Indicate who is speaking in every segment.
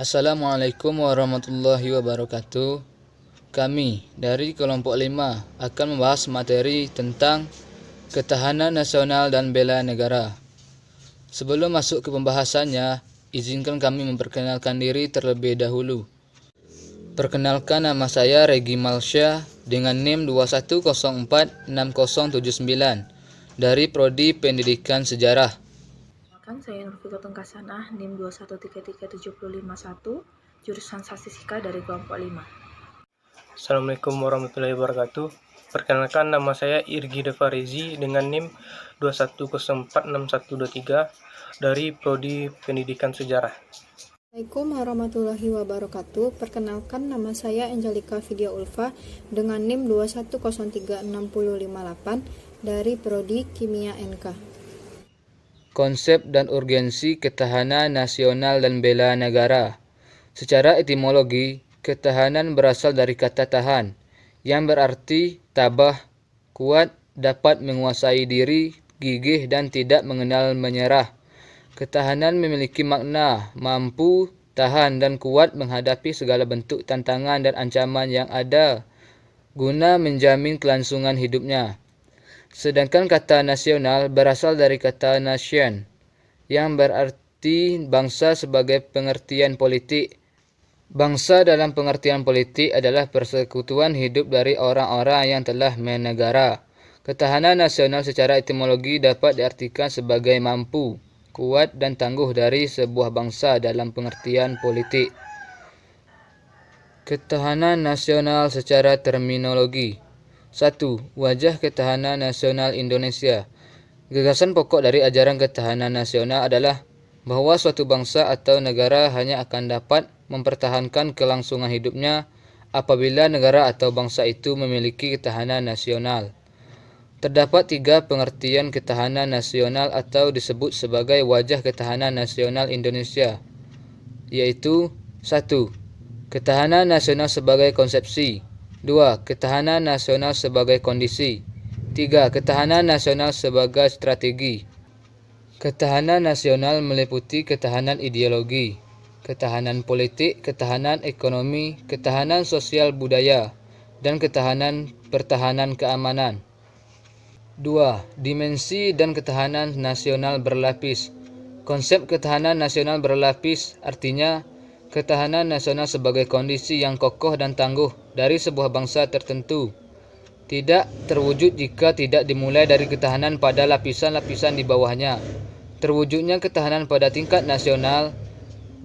Speaker 1: Assalamualaikum warahmatullahi wabarakatuh. Kami dari kelompok 5 akan membahas materi tentang ketahanan nasional dan bela negara. Sebelum masuk ke pembahasannya, izinkan kami memperkenalkan diri terlebih dahulu. Perkenalkan, nama saya Regi Malsya dengan NIM 21046079 dari Prodi Pendidikan Sejarah.
Speaker 2: Saya Nurfika Tengkasanah, NIM 2133751, jurusan Statistika dari kelompok 5.
Speaker 3: Assalamualaikum warahmatullahi wabarakatuh. Perkenalkan, nama saya Irgi Devarizi dengan NIM 210461123 dari Prodi Pendidikan Sejarah.
Speaker 4: Assalamualaikum warahmatullahi wabarakatuh. Perkenalkan, nama saya Angelika Vidya Ulfa dengan NIM 2103658 dari Prodi Kimia NK.
Speaker 1: Konsep dan urgensi ketahanan nasional dan bela negara. Secara etimologi, ketahanan berasal dari kata tahan, yang berarti tabah, kuat, dapat menguasai diri, gigih, dan tidak mengenal menyerah. Ketahanan memiliki makna mampu, tahan, dan kuat menghadapi segala bentuk tantangan dan ancaman yang ada, guna menjamin kelangsungan hidupnya. Sedangkan kata nasional berasal dari kata nation, yang berarti bangsa sebagai pengertian politik. Bangsa dalam pengertian politik adalah persekutuan hidup dari orang-orang yang telah menegara. Ketahanan nasional secara etimologi dapat diartikan sebagai mampu, kuat, dan tangguh dari sebuah bangsa dalam pengertian politik. Ketahanan nasional secara terminologi. 1. Wajah ketahanan nasional Indonesia. Gagasan pokok dari ajaran ketahanan nasional adalah bahwa suatu bangsa atau negara hanya akan dapat mempertahankan kelangsungan hidupnya apabila negara atau bangsa itu memiliki ketahanan nasional. Terdapat 3 pengertian ketahanan nasional atau disebut sebagai wajah ketahanan nasional Indonesia, yaitu 1. Ketahanan nasional sebagai konsepsi. 2. Ketahanan nasional sebagai kondisi. 3. Ketahanan nasional sebagai strategi. Ketahanan nasional meliputi ketahanan ideologi, ketahanan politik, ketahanan ekonomi, ketahanan sosial budaya, dan ketahanan pertahanan keamanan. 2. Dimensi dan ketahanan nasional berlapis. Konsep ketahanan nasional berlapis artinya ketahanan nasional sebagai kondisi yang kokoh dan tangguh dari sebuah bangsa tertentu. Tidak terwujud jika tidak dimulai dari ketahanan pada lapisan-lapisan di bawahnya. Terwujudnya ketahanan pada tingkat nasional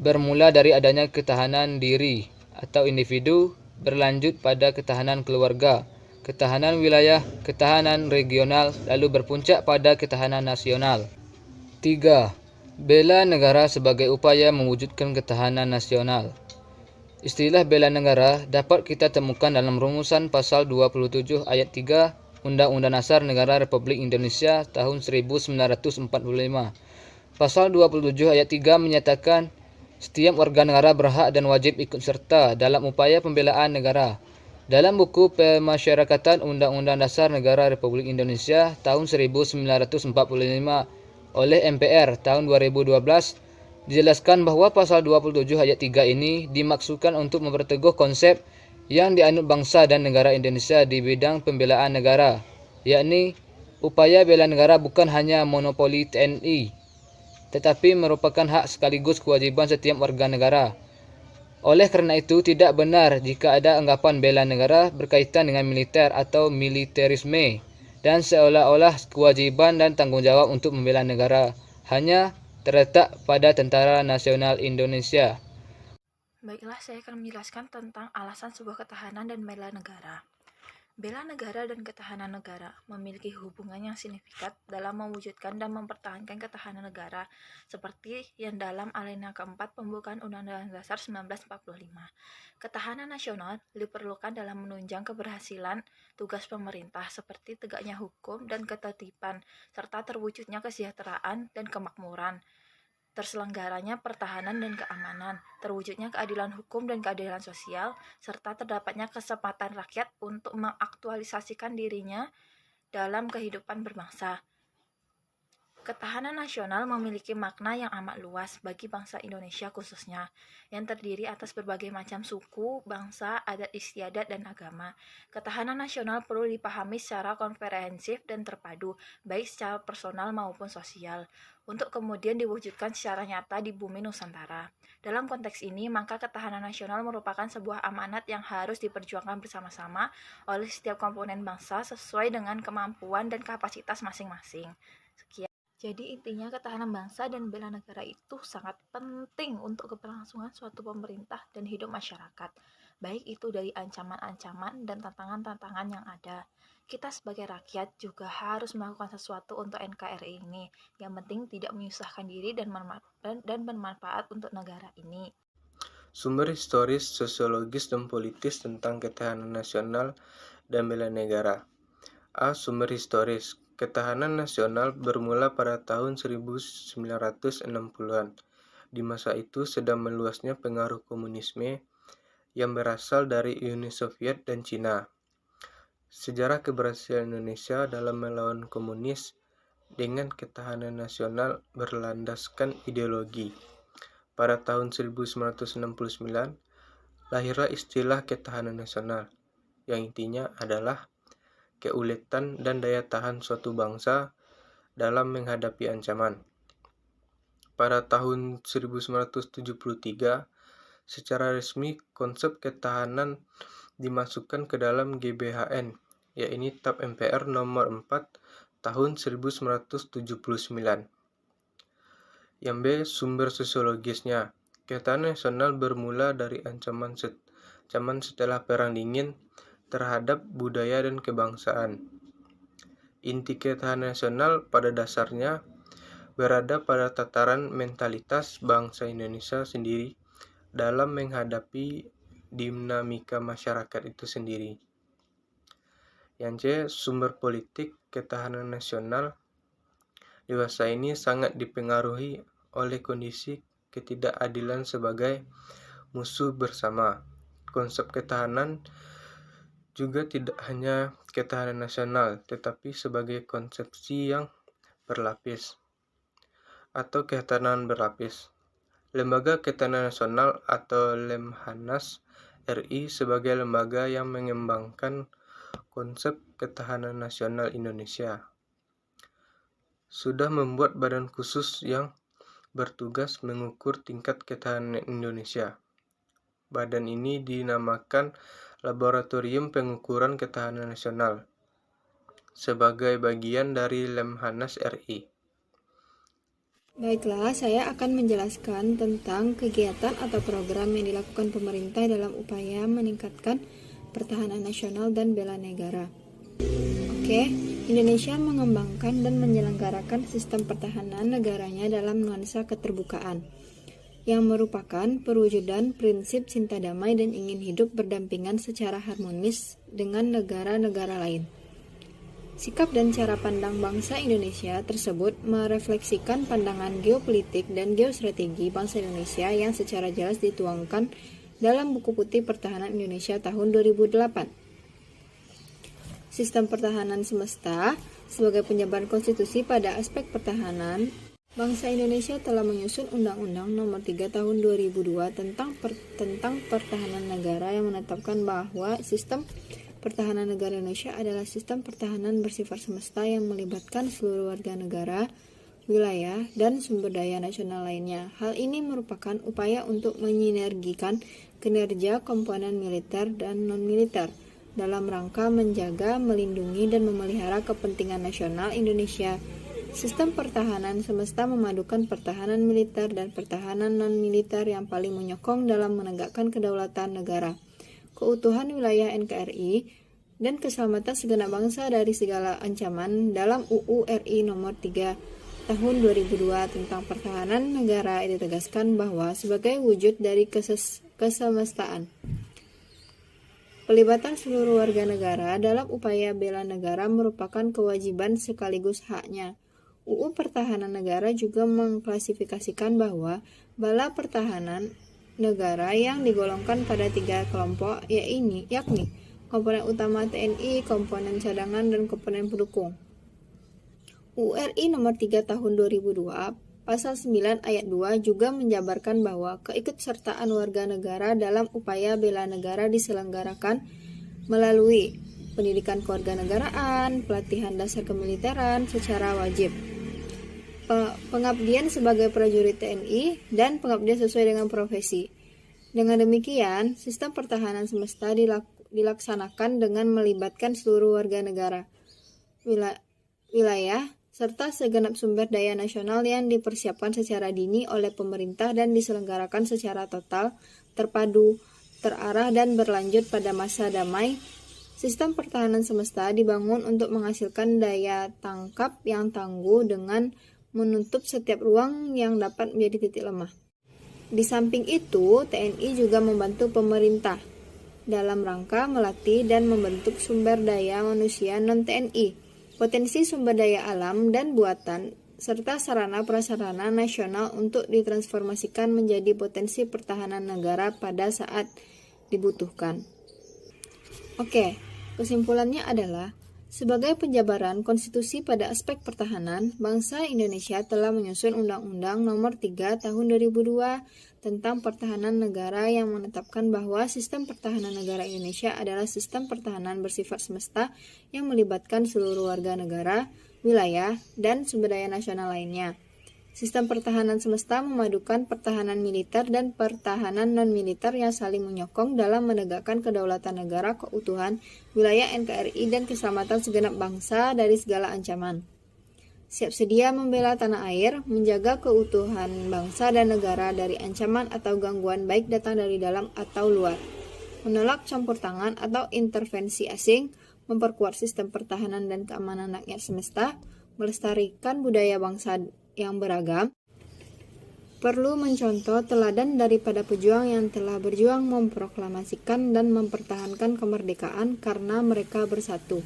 Speaker 1: bermula dari adanya ketahanan diri atau individu, berlanjut pada ketahanan keluarga, ketahanan wilayah, ketahanan regional, lalu berpuncak pada ketahanan nasional. 3. Bela negara sebagai upaya mewujudkan ketahanan nasional. Istilah bela negara dapat kita temukan dalam rumusan pasal 27 ayat 3 Undang-Undang Dasar Negara Republik Indonesia tahun 1945. Pasal 27 ayat 3 menyatakan setiap warga negara berhak dan wajib ikut serta dalam upaya pembelaan negara. Dalam buku Pemasyarakatan Undang-Undang Dasar Negara Republik Indonesia tahun 1945 oleh MPR tahun 2012, dijelaskan bahwa pasal 27 ayat 3 ini dimaksudkan untuk memperteguh konsep yang dianut bangsa dan negara Indonesia di bidang pembelaan negara, yakni upaya bela negara bukan hanya monopoli TNI, tetapi merupakan hak sekaligus kewajiban setiap warga negara. Oleh karena itu, tidak benar jika ada anggapan bela negara berkaitan dengan militer atau militerisme, dan seolah-olah kewajiban dan tanggung jawab untuk membela negara hanya terletak pada Tentara Nasional Indonesia.
Speaker 2: Baiklah, saya akan menjelaskan tentang alasan sebuah ketahanan dan bela negara. Bela negara dan ketahanan negara memiliki hubungan yang signifikan dalam mewujudkan dan mempertahankan ketahanan negara, seperti yang dalam alinea keempat pembukaan Undang-Undang Dasar 1945. Ketahanan nasional diperlukan dalam menunjang keberhasilan tugas pemerintah seperti tegaknya hukum dan ketertiban, serta terwujudnya kesejahteraan dan kemakmuran, terselenggaranya pertahanan dan keamanan, terwujudnya keadilan hukum dan keadilan sosial, serta terdapatnya kesempatan rakyat untuk mengaktualisasikan dirinya dalam kehidupan berbangsa. Ketahanan nasional memiliki makna yang amat luas bagi bangsa Indonesia khususnya, yang terdiri atas berbagai macam suku, bangsa, adat istiadat, dan agama. Ketahanan nasional perlu dipahami secara komprehensif dan terpadu, baik secara personal maupun sosial, untuk kemudian diwujudkan secara nyata di bumi Nusantara. Dalam konteks ini, maka ketahanan nasional merupakan sebuah amanat yang harus diperjuangkan bersama-sama oleh setiap komponen bangsa sesuai dengan kemampuan dan kapasitas masing-masing. Sekian. Jadi intinya ketahanan bangsa dan bela negara itu sangat penting untuk keberlangsungan suatu pemerintah dan hidup masyarakat, baik itu dari ancaman-ancaman dan tantangan-tantangan yang ada. Kita sebagai rakyat juga harus melakukan sesuatu untuk NKRI ini, yang penting tidak menyusahkan diri dan bermanfaat untuk negara ini.
Speaker 3: Sumber historis, sosiologis, dan politis tentang ketahanan nasional dan bela negara. A. Sumber historis. Ketahanan nasional bermula pada tahun 1960-an. Di masa itu sedang meluasnya pengaruh komunisme yang berasal dari Uni Soviet dan Cina. Sejarah keberhasilan Indonesia dalam melawan komunis dengan ketahanan nasional berlandaskan ideologi. Pada tahun 1969, lahirlah istilah ketahanan nasional, yang intinya adalah keuletan dan daya tahan suatu bangsa dalam menghadapi ancaman. Pada tahun 1973, secara resmi konsep ketahanan dimasukkan ke dalam GBHN, yaitu TAP MPR nomor 4 tahun 1979. Yang B. Sumber sosiologisnya. Ketahanan nasional bermula dari ancaman setelah Perang Dingin terhadap budaya dan kebangsaan. Inti ketahanan nasional pada dasarnya berada pada tataran mentalitas bangsa Indonesia sendiri dalam menghadapi dinamika masyarakat itu sendiri. Yang C. Sumber politik ketahanan nasional. Dewasa ini sangat dipengaruhi oleh kondisi ketidakadilan sebagai musuh bersama. Konsep ketahanan juga tidak hanya ketahanan nasional, tetapi sebagai konsepsi yang berlapis atau ketahanan berlapis. Lembaga Ketahanan Nasional atau Lemhanas RI sebagai lembaga yang mengembangkan konsep ketahanan nasional Indonesia sudah membuat badan khusus yang bertugas mengukur tingkat ketahanan Indonesia. Badan ini dinamakan Laboratorium Pengukuran Ketahanan Nasional sebagai bagian dari Lemhanas RI.
Speaker 4: Baiklah, saya akan menjelaskan tentang kegiatan atau program yang dilakukan pemerintah dalam upaya meningkatkan pertahanan nasional dan bela negara. Oke, Indonesia mengembangkan dan menyelenggarakan sistem pertahanan negaranya dalam nuansa keterbukaan, yang merupakan perwujudan prinsip cinta damai dan ingin hidup berdampingan secara harmonis dengan negara-negara lain. Sikap dan cara pandang bangsa Indonesia tersebut merefleksikan pandangan geopolitik dan geostrategi bangsa Indonesia yang secara jelas dituangkan dalam buku putih Pertahanan Indonesia tahun 2008. Sistem pertahanan semesta sebagai penjabaran konstitusi pada aspek pertahanan, bangsa Indonesia telah menyusun Undang-Undang Nomor 3 Tahun 2002 tentang pertahanan negara yang menetapkan bahwa sistem pertahanan negara Indonesia adalah sistem pertahanan bersifat semesta yang melibatkan seluruh warga negara, wilayah, dan sumber daya nasional lainnya. Hal ini merupakan upaya untuk menyinergikan kinerja komponen militer dan non-militer dalam rangka menjaga, melindungi, dan memelihara kepentingan nasional Indonesia. Sistem pertahanan semesta memadukan pertahanan militer dan pertahanan non-militer yang paling menyokong dalam menegakkan kedaulatan negara, keutuhan wilayah NKRI, dan keselamatan segenap bangsa dari segala ancaman. Dalam UU RI Nomor 3 Tahun 2002 tentang pertahanan negara ditegaskan bahwa sebagai wujud dari kesemestaan, pelibatan seluruh warga negara dalam upaya bela negara merupakan kewajiban sekaligus haknya. UU Pertahanan Negara juga mengklasifikasikan bahwa bala pertahanan negara yang digolongkan pada 3 kelompok yakni komponen utama TNI, komponen cadangan, dan komponen pendukung. URI nomor 3 tahun 2002, pasal 9 ayat 2 juga menjabarkan bahwa keikutsertaan warga negara dalam upaya bela negara diselenggarakan melalui pendidikan kewarganegaraan, pelatihan dasar kemiliteran secara wajib, pengabdian sebagai prajurit TNI, dan pengabdian sesuai dengan profesi. Dengan demikian, sistem pertahanan semesta dilaksanakan dengan melibatkan seluruh warga negara, wilayah, serta segenap sumber daya nasional yang dipersiapkan secara dini oleh pemerintah dan diselenggarakan secara total, terpadu, terarah, dan berlanjut pada masa damai. Sistem pertahanan semesta dibangun untuk menghasilkan daya tangkap yang tangguh dengan menutup setiap ruang yang dapat menjadi titik lemah. Di samping itu, TNI juga membantu pemerintah dalam rangka melatih dan membentuk sumber daya manusia non-TNI, potensi sumber daya alam dan buatan, serta sarana prasarana nasional untuk ditransformasikan menjadi potensi pertahanan negara pada saat dibutuhkan. Oke, kesimpulannya adalah, sebagai penjabaran konstitusi pada aspek pertahanan, bangsa Indonesia telah menyusun Undang-Undang Nomor 3 Tahun 2002 tentang Pertahanan Negara yang menetapkan bahwa sistem pertahanan negara Indonesia adalah sistem pertahanan bersifat semesta yang melibatkan seluruh warga negara, wilayah, dan sumber daya nasional lainnya. Sistem pertahanan semesta memadukan pertahanan militer dan pertahanan non-militer yang saling menyokong dalam menegakkan kedaulatan negara, keutuhan, wilayah NKRI, dan keselamatan segenap bangsa dari segala ancaman. Siap sedia membela tanah air, menjaga keutuhan bangsa dan negara dari ancaman atau gangguan baik datang dari dalam atau luar. Menolak campur tangan atau intervensi asing, memperkuat sistem pertahanan dan keamanan rakyat semesta, melestarikan budaya bangsa yang beragam, perlu mencontoh teladan daripada pejuang yang telah berjuang memproklamasikan dan mempertahankan kemerdekaan karena mereka bersatu.